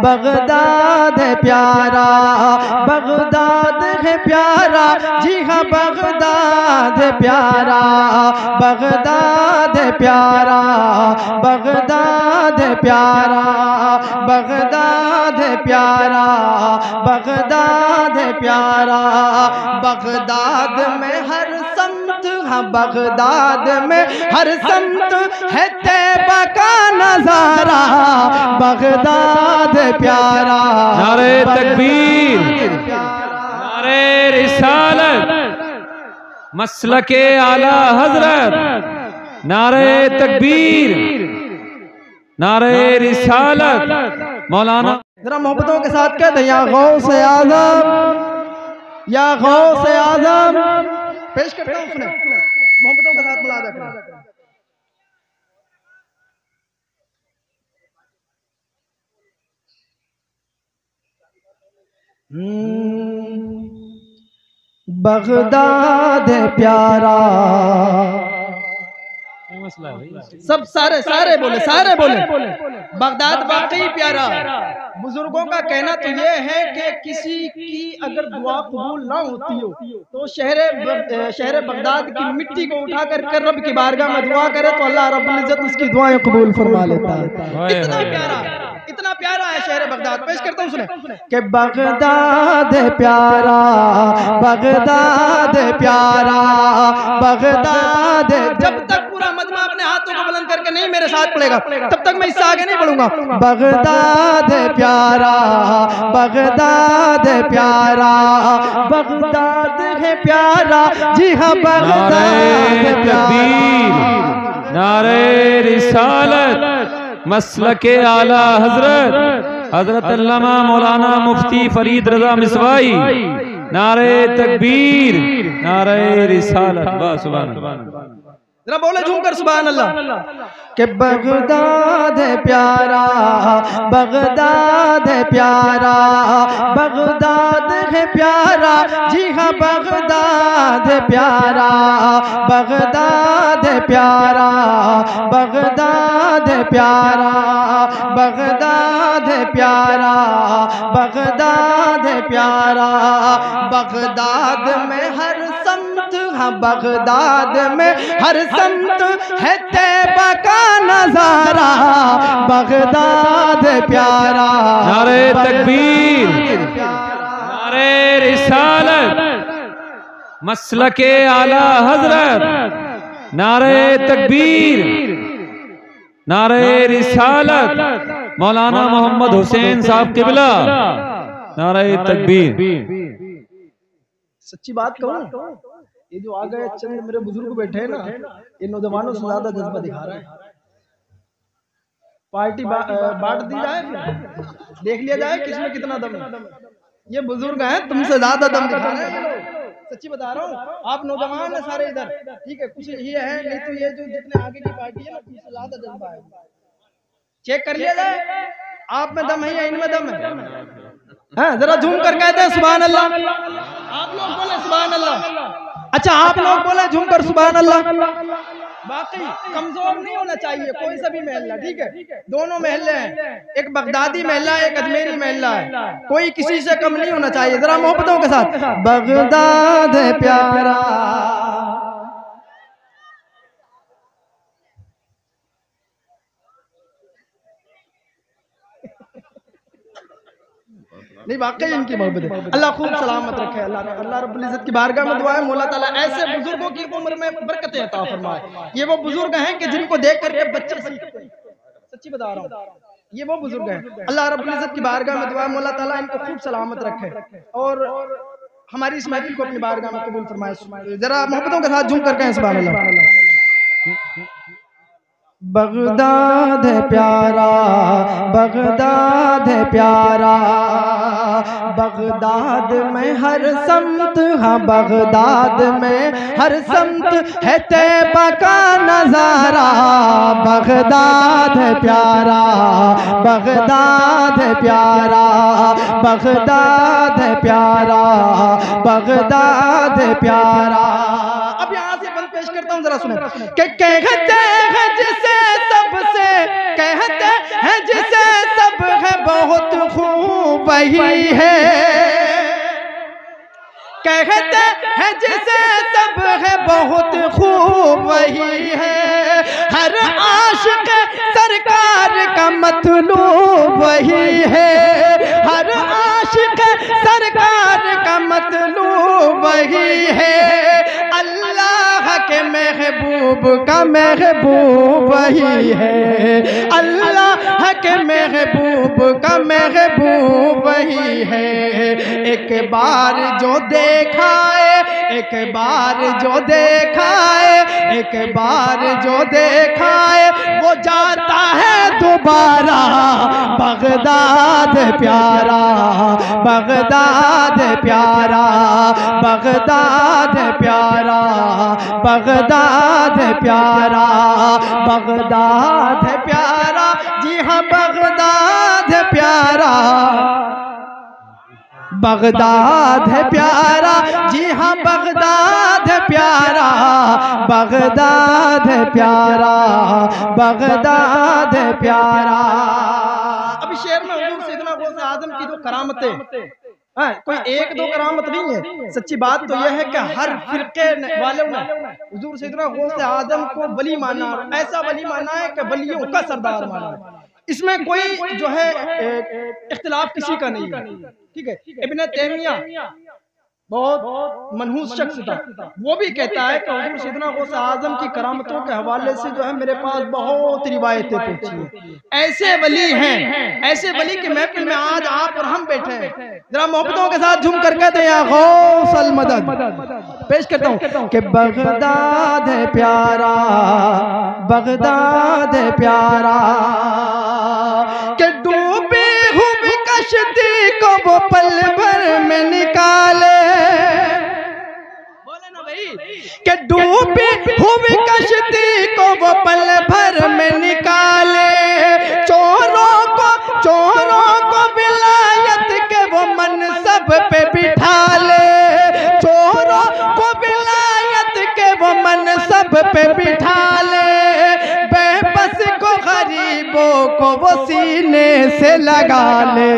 Baghdad है प्यारा, Baghdad है प्यारा, जी हाँ बगदाद है प्यारा, बगदाद है प्यारा, बगदाद है प्यारा, बगदाद है प्यारा, बगदाद है प्यारा। बगदाद में हर समत, हाँ बगदाद में हर समत है तैबा का नजारा, बगदाद है प्यारा। नारे तकबीर, नारे रिसालत, मसलके आला हजरत, नारे तकबीर, नारे रिसालत। मौलाना जरा मोहब्बतों के साथ कहते हैं या गौसे आज़म, या गौसे आज़म। पेश करता हूँ, सुने मोहब्बतों के साथ मुलाजा करें। बगदाद है प्यारा, सब सारे सारे बोले, सारे बोले बगदाद वाकई प्यारा। बुजुर्गों का कहना तो ये है कि किसी की अगर दुआ कबूल ना होती हो तो शहर बगदाद की मिट्टी को उठा कर रब की बारगाह में दुआ करे तो अल्लाह रब्बुल इज्जत उसकी दुआएं कबूल फरमा लेता है। इतना प्यारा, इतना प्यारा है शहर बगदाद। पेश करता हूँ, सुने कि बगदाद है प्यारा, बगदाद है प्यारा, बगदाद। जब तक पूरा मजमा अपने हाथों को बुलंद करके नहीं मेरे साथ पड़ेगा तब तक मैं इससे आगे नहीं बढ़ूंगा। बगदाद है प्यारा, बगदाद है प्यारा, बगदाद है प्यारा, जी हाँ बगदाद है प्यारा। नारे रिसालत, मसलके आला हजरत, हजरत अल्लामा मौलाना मुफ्ती फरीद रजा मिसवाई, नारे तकबीर, नारे रिसालत। वाह सुभान अल्लाह। जरा बोले झूम कर सुभान अल्लाह। कि बगदाद है प्यारा, बगदाद है प्यारा, बगदाद है प्यारा, जी हाँ बगदाद है प्यारा, बगदाद है प्यारा, बगदाद है प्यारा, बगदाद है प्यारा, बगदाद है प्यारा। बगदाद में हर समत, हाँ बगदाद में हर समत है तैबा का नजारा, बगदाद है प्यारा। नारे तकबीर, नारे रिसालत, मसलके आला हजरत, नारे तकबीर, नारे रिसालत। मौलाना मोहम्मद हुसैन साहब किबला, नारे तकबीर। सच्ची बात कहूं, ये जो आ गए चंद मेरे बुजुर्ग बैठे हैं ना, ये नौजवानों से ज्यादा जज्बा दिखा रहे हैं। पार्टी बांट दी जाए, देख लिया जाए किसमें कितना दम है। ये बुजुर्ग हैं, तुमसे ज्यादा दम दिखा रहे हैं। सच्ची बता रहा हूँ, आप नौजवान है सारे इधर, ठीक है, कुछ ये है, नहीं तो ये जो जितने आगे की पार्टी है ना, तुमसे ज्यादा जज्बा है। चेक कर लिया जाए, आप में दम है या इनमें दम है? जरा झूम कर कहते हैं सुभान अल्लाह। आप लोग बोले सुभान अल्लाह। अच्छा, आप लोग बोले झूम कर सुभान अल्लाह। बाकी कमजोर नहीं होना चाहिए कोई सा भी महल्ला, ठीक है। दोनों महल्ले हैं, एक बगदादी महल्ला है, एक अजमेरी महल्ला है, कोई किसी से कम नहीं होना चाहिए। जरा मोहब्बतों के साथ, बगदाद है प्यारा। नहीं वाकई इनकी मोहब्बत है। अल्लाह खूब सलामत रखे। अल्लाह रब्बुल इज्जत की बारगाह में दुआ है, मौला ताला ऐसे बुजुर्गों की उम्र में बरकतें अता फरमाए। ये वो बुजुर्ग हैं कि जिनको देख करके बच्चे सीखते हैं। सच्ची बता रहा हूँ, ये वो बुजुर्ग हैं। अल्लाह रब्बुल इज्जत की बारगाह में दुआ है, मौला ताला इनको खूब सलामत रखे और हमारी इस महफिल को अपनी बारगाह में कबूल फरमाए। जरा मोहब्बतों के साथ झूम कर कहें सुभान अल्लाह। बगदाद है प्यारा, बगदाद है प्यारा, बगदाद में हर समत, हाँ बगदाद में हर समत है तैबा का नजारा, बगदाद है प्यारा, बगदाद है प्यारा, बगदाद है प्यारा, बगदाद है प्यारा। अब यहाँ से बंद पेश करता हूँ, जरा सुने। कहते हैं जिसे सबसे, कहते हैं जिसे सब है बहुत वही है, कहते हैं जिसे सब है बहुत खूब वही है, हर आशिक सरकार का मतलूब वही है, हर आशिक सरकार का मतलूब वही है, अल्लाह के महबूब का महबूब वही है, अल्लाह के महबूब का महबूब वही है। एक बार जो देखा है, एक बार जो देखा है, एक बार जो देखा है, वो जाता है दोबारा बगदाद प्यारा, बगदाद प्यारा, बगदाद प्यारा, बगदाद प्यारा, बगदाद प्यारा, जी हाँ बगदाद प्यारा, बगदाद है प्यारा, जी हाँ बगदाद है प्यारा, बगदाद है प्यारा, बगदाद है प्यारा। अभी शेर में हुजूर सैयदना गौसे आजम की जो करामतें, कोई एक दो करामत नहीं है, सच्ची बात तो यह है कि हर फिरके वालों ने हुजूर सैयदना गौसे आजम को वली माना, ऐसा वली माना है कि वलियों का सरदार माना है, इसमें कोई जो है इख्तिलाफ किसी का नहीं है, ठीक है। इब्न तैमिया बहुत मनहूस शख्स था, वो भी कहता है कि हुजूर सैयदना गौसे आजम की करामतों के हवाले से जो है मेरे पास बहुत रिवायतें पहुंची हैं। ऐसे वली हैं, ऐसे वली की महफिल में आज आप और हम बैठे हैं, जरा मोहब्बतों के साथ झूम कर कहते हैं या गौस अल मदद। पेश करता हूँ कि बगदाद है प्यारा, बगदाद है प्यारा, कि डूबी हुई कश्ती को वो पल भर में निकाले, कि डूबी हुई कश्ती को वो पल भर में निकाले, चोरों को विलायत के वो मनसब पे बिठा ले, चोरों को विलायत के वो मनसब पे बिठा ले, बेबस को गरीबों को वो सीने से लगा ले,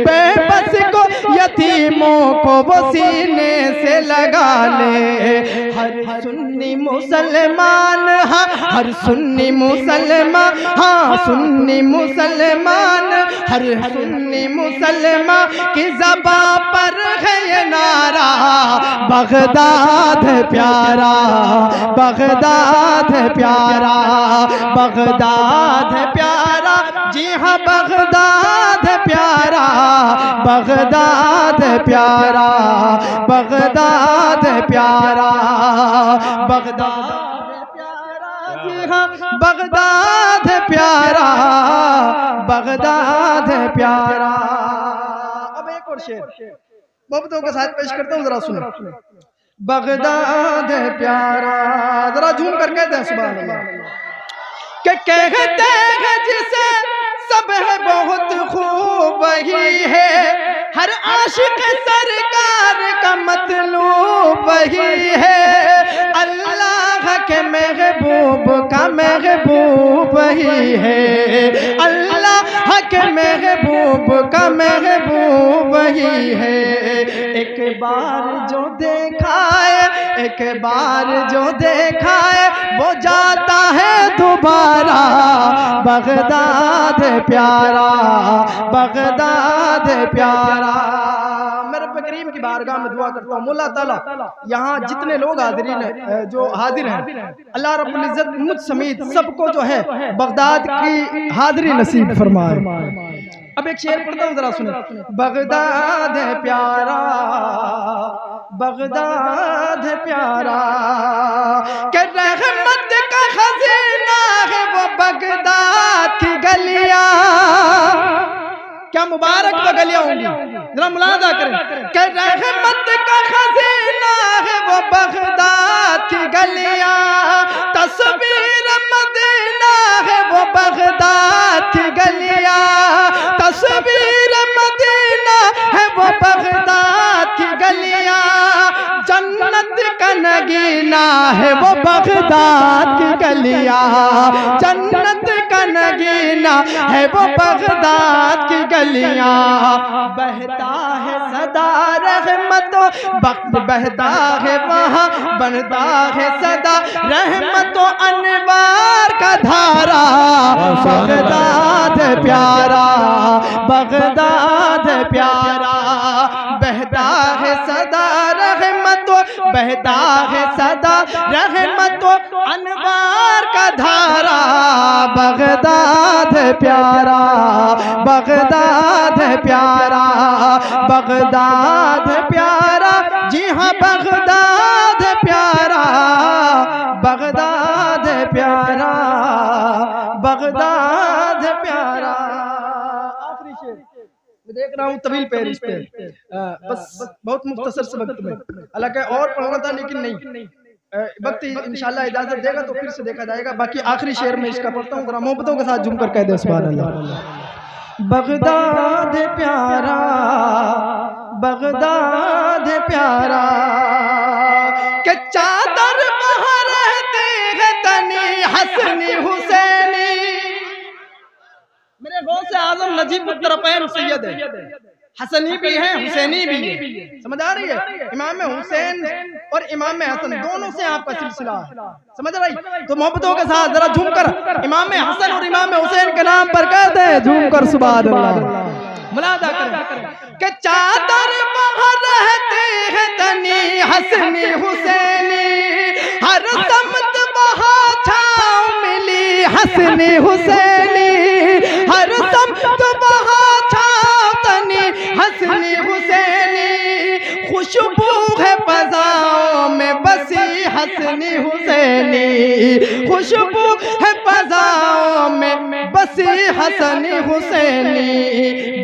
बेबस को यतीमों को वो सीने से लगा ले। हर सुन्नी मुसलमान, हाँ हर सुन्नी मुसलमान, हाँ सुन्नी मुसलमान, हर सुन्नी मुसलमान की ज़बां पर है ये नारा, बगदाद है प्यारा, बगदाद है प्यारा, बगदाद है प्यारा, जी हाँ बगदाद है प्यारा, बगदाद है प्यारा, बगदाद है प्यारा, बगदाद है प्यारा, जी हाँ बगदाद है प्यारा, बगदाद है प्यारा। अब एक और शेर मोहब्बतों के साथ पेश करता हूँ, जरा सुनो। बगदाद है प्यारा, जरा झूम कर कहते हैं सुभान अल्लाह, कि कहते हैं जिसे सब है बहुत खूब वही है, हर आशिक सरकार का मतलूब वही है, अल्लाह के महबूब का महबूब वही है, अल्लाह के महबूब का महबूब वही है। एक बार जो देखा है, एक बार जो देखा है, वो जाता है दोबारा, बगदाद प्यारा, बगदाद प्यारा। मेरे रब करीम की बारगाह में दुआ करता हूँ, मौला ताला यहाँ जितने लोग हाजिरीन हैं, जो हाजिर हैं, अल्लाह रब्बुल इज्जत मुझ समेत सबको जो है बगदाद की हाजिरी नसीब फरमाए। अब एक शेर पढ़ता हूँ, जरा सुनो। बगदाद है प्यारा, बगदाद है प्यारा, कि रहमत का खजीना है वो बगदाद की गलियां, क्या मुबारक वो गलियां होंगी, जरा मुलाजा करें। कि रहमत का खजीना है वो बगदाद की गलियां, तस्वीर मदीना है वो बगदाद की गलियां, तस्वीर मदीना है वो बगदाद की गलियां, जन्नत का नगीना है वो बगदाद की गलियां, जन्नत का नगीना है वो बगदाद की गलियां। गलियां, बहता है सदा रहमतो वक्त बहता है वहाँ, बनता है सदा रहमतो अनवार का धारा। बगदाद प्यारा, बगदाद प्यारा, बहता है सदा रहमतो, बहता है सदा रहमतो अनवार का धारा। बगदाद प्यारा, बगदाद प्यारा, बगदाद प्यारा, जी हाँ बगदाद प्यारा, बगदाद प्यारा, बगदाद प्यारा। आखिरी शेर मैं देख रहा हूँ तवील पैर इस पे, बस बहुत मुख्तसर से वक्त में, हालांकि और पढ़ना था लेकिन नहीं, वक्त इंशाल्लाह इजाजत देगा तो फिर से देखा जाएगा। बाकी आखिरी शेर में इसका पढ़ता हूँ, जरा मोहब्बतों के साथ झूम कर कह दे सुभान अल्लाह। बगदाद प्यारा, बगदाद प्यारा, के चादर वहाँ रहते हैं तनी हसनी हुसैनी। मेरे गौसे आजम नजीब तरफ़ैन सैयद है, हसनी भी है हुसैनी भी है, समझ आ रही है? इमाम हुसैन और इमाम हसन दोनों से आपका सिलसिला है, समझ रही? तो मोहब्बतों के साथ जरा झूम कर इमाम हसन और इमाम हुसैन के नाम पर कहते हैं झूम कर सुभान अल्लाह, मुलादा करें कि चादर वहाँ रहते हैं तनी हसनी हुसैनी, हर समत वहाँ छाँव मिली हसनी हुसैनी, हर समत वहाँ छाँव तनी हसनी हुसैनी, खुशबू है फज़ाओं में बसी हसनी हुसैनी, खुशबू है फज़ाओं में बसी हसनी हुसैनी।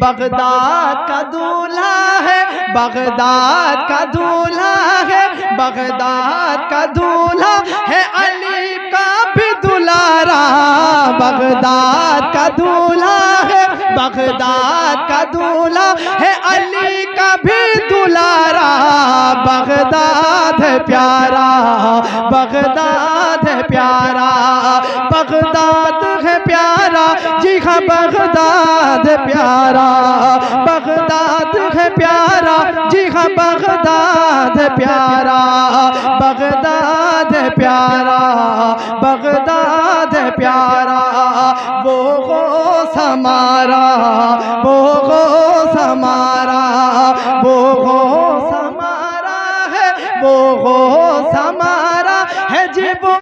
बगदाद का दूल्हा है, बगदाद का दूल्हा है, बगदाद का दूल्हा है अली का भी दुलारा। बगदाद का दूल्हा है, बगदाद का दूल्हा है अली का भी दुलारा। बगदाद है प्यारा, बगदाद है प्यारा, बगदाद है प्यारा, जी हाँ बगदाद प्यारा, बगदाद है प्यारा, जी हाँ बगदाद प्यारा, बगदाद प्यारा, बगदाद प्यारा। वो गौस हमारा, वो गौस हमारा, वो गौस हमारा है, वो गौस हमारा है जी वो